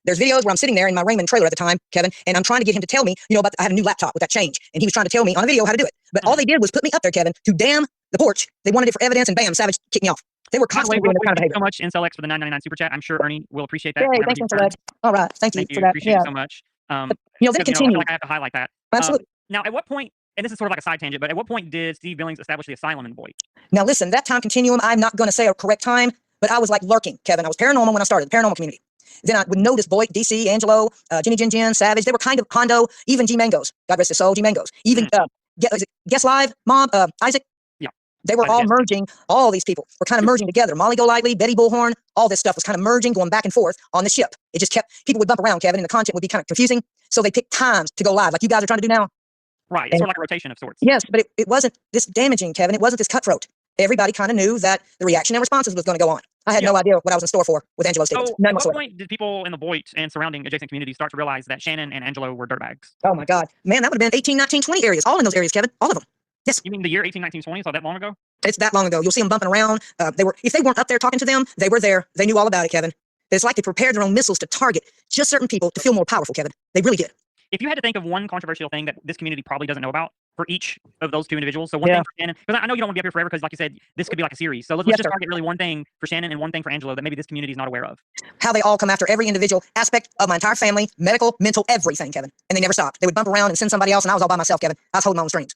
There's videos where I'm sitting there in my Raymond trailer at the time, Kevin, and I'm trying to get him to tell me, about I had a new laptop with that change, and he was trying to tell me on a video how to do it. But all they did was put me up there, Kevin, to damn the porch. They wanted it for evidence, and bam, Savage kicked me off. They were constantly doing this kind of behavior. Thank you so much, Incel X, for the $9.99 super chat. I'm sure Ernie will appreciate that. Hey, thanks, Incel X. All right, thank you for that. Appreciate it so much. Then it continued. I have to highlight that. Absolutely. Now, at what point, and this is sort of like a side tangent, but at what point did Steve Billings establish the asylum in Boyd? Now, listen, that time continuum, I'm not going to say a correct time, but I was like lurking, Kevin. I was paranormal when I started, the paranormal community. Then I would notice Boyd, DC, Angelo, Ginny Gin Gin, Savage. They were kind of Hondo, even G Mangos. God rest his soul, G Mangos. Even Guess Live, Mom, Isaac. Yeah. They were all merging. All these people were kind of merging together. Molly Golightly, Betty Bullhorn, all this stuff was kind of merging, going back and forth on the ship. It just kept, people would bump around, Kevin, and the content would be kind of confusing. So they picked times to go live, like you guys are trying to do now. Right. It's sort of like a rotation of sorts. Yes, but it wasn't this damaging, Kevin. It wasn't this cutthroat. Everybody kind of knew that the reaction and responses was going to go on. I had no idea what I was in store for with Angelo's statements. So at what point did people in the Boyd and surrounding adjacent communities start to realize that Shannon and Angelo were dirtbags? Oh my God. Man, that would have been 18, 19, 20 areas. All in those areas, Kevin. All of them. Yes. You mean the year 18, 19, 20? So that long ago? It's that long ago. You'll see them bumping around. If they weren't up there talking to them, they were there. They knew all about it, Kevin. It's like they prepared their own missiles to target just certain people to feel more powerful, Kevin. They really did. If you had to think of one controversial thing that this community probably doesn't know about for each of those two individuals, so one thing for Shannon, because I know you don't want to be up here forever because, like you said, this could be like a series. So let's just target really one thing for Shannon and one thing for Angelo that maybe this community is not aware of. How they all come after every individual aspect of my entire family, medical, mental, everything, Kevin. And they never stopped. They would bump around and send somebody else, and I was all by myself, Kevin. I was holding my own strings.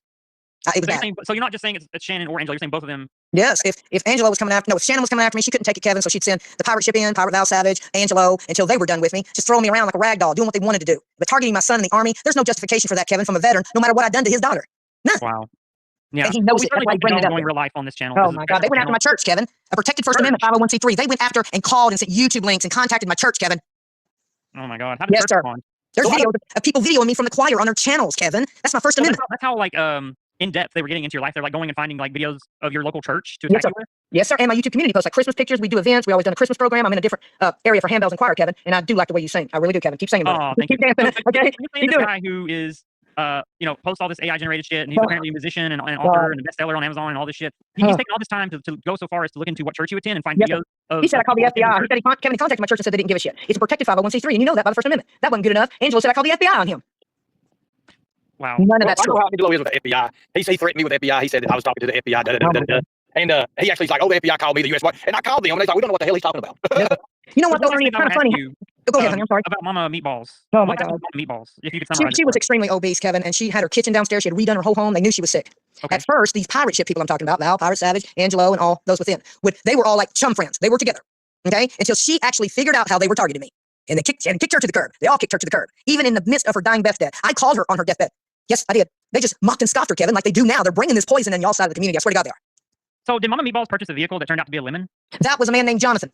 It was bad. So you're not just saying it's Shannon or Angelo, you're saying both of them? Yes. If Angelo was coming after, no, if Shannon was coming after me, she couldn't take it, Kevin, so she'd send the pirate ship in, Pirate Val Savage, Angelo, until they were done with me, just throwing me around like a rag doll, doing what they wanted to do. But targeting my son in the army, there's no justification for that, Kevin, from a veteran, no matter what I'd done to his daughter. None. Wow. Yeah. And he knows it. That's why he's bringing it up. Real life on this channel. Oh my God. They went after my church, Kevin. A protected First Amendment 501c3. They went after and called and sent YouTube links and contacted my church, Kevin. Oh my God. How did church respond? There's videos of people videoing me from the choir on their channels, Kevin. That's my First Amendment. That's how like in depth they were getting into your life. They're like going and finding like videos of your local church to attack you with. Yes, sir. And my YouTube community posts like Christmas pictures. We do events. We always done a Christmas program. I'm in a different area for handbells and choir, Kevin. And I do like the way you sing. I really do, Kevin. Keep singing. Oh, thank you. Dancing, okay. You're this guy who is posts all this AI generated shit, and he's apparently a musician and author and a bestseller on Amazon and all this shit. He's taking all this time to go so far as to look into what church you attend and find videos of. He said I called the FBI. He said Kevin contacted my church and said they didn't give a shit. It's a protected 501c3, and you know that by the First Amendment. That wasn't good enough. Angelo said I called the FBI on him. Wow. None of that's true. I know how Angelo is with the FBI. He threatened me with the FBI. He said that I was talking to the FBI. And he actually's like, oh, the FBI called me, the U.S. And I called them, and they're like, we don't know what the hell he's talking about. You know what, though, Ernie? It's kind of funny. Go ahead, honey. I'm sorry. About Mama Meatballs. Oh, my God. Meatballs. If you could summarize she was extremely obese, Kevin, and she had her kitchen downstairs. She had redone her whole home. They knew she was sick. Okay. At first, these pirate ship people I'm talking about, Val, Pirate Savage, Angelo, and all those within, they were all like chum friends. They were together, okay? Until she actually figured out how they were targeting me. And they kicked her to the curb. They all kicked her to the curb. Even in the midst of her dying deathbed. I called her on her deathbed. Yes, I did. They just mocked and scoffed her, Kevin, like they do now. They're bringing this poison in y'all side of the community. I swear to God they are. So did Mama Meatballs purchase a vehicle that turned out to be a lemon? That was a man named Jonathan.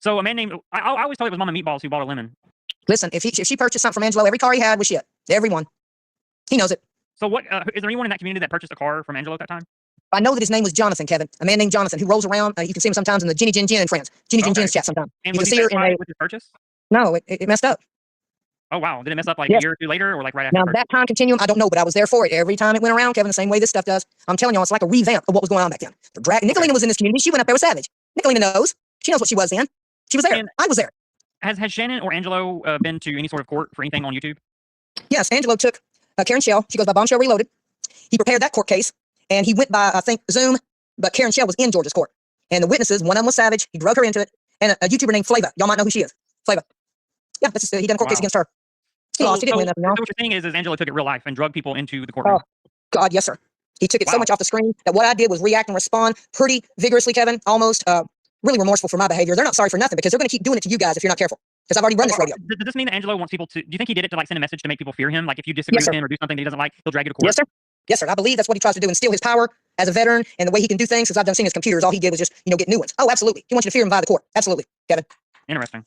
So a man named, I always thought it was Mama Meatballs who bought a lemon. Listen, if she purchased something from Angelo, every car he had was shit. Every one. He knows it. So what, is there anyone in that community that purchased a car from Angelo at that time? I know that his name was Jonathan, Kevin. A man named Jonathan who rolls around. You can see him sometimes in the Ginny Gin Gin and friends. Ginny Gin Gin's chat sometimes. And was he satisfied with his purchase? No, it messed up. Oh, wow. Did it mess up like a year or two later or like right after? Now, that time continuum, I don't know, but I was there for it. Every time it went around, Kevin, the same way this stuff does. I'm telling y'all, it's like a revamp of what was going on back then. Nicolina was in this community. She went up there with Savage. Nicolina knows. She knows what she was then. She was there. And I was there. Has Shannon or Angelo been to any sort of court for anything on YouTube? Yes, Angelo took Karen Shell. She goes by Bombshell Reloaded. He prepared that court case, and he went by, I think, Zoom, but Karen Shell was in Georgia's court. And the witnesses, one of them was Savage. He drug her into it. And a YouTuber named Flava. Y'all might know who she is. Flava. Yeah, he done a court case against her. He lost. He didn't win nothing. What you're saying is Angelo took it real life and drug people into the courtroom. Oh, God, yes, sir. He took it so much off the screen that what I did was react and respond pretty vigorously, Kevin, almost really remorseful for my behavior. They're not sorry for nothing because they're going to keep doing it to you guys if you're not careful. Because I've already run this radio. Does this mean that Angelo wants people to, do you think he did it to like send a message to make people fear him? Like if you disagree with him or do something that he doesn't like, he'll drag you to court? Yes, sir. Yes, sir. I believe that's what he tries to do and steal his power as a veteran and the way he can do things because I've done seen his computers. All he did was just, get new ones. Oh, absolutely. He wants you to fear him via the court. Absolutely, Kevin. Interesting.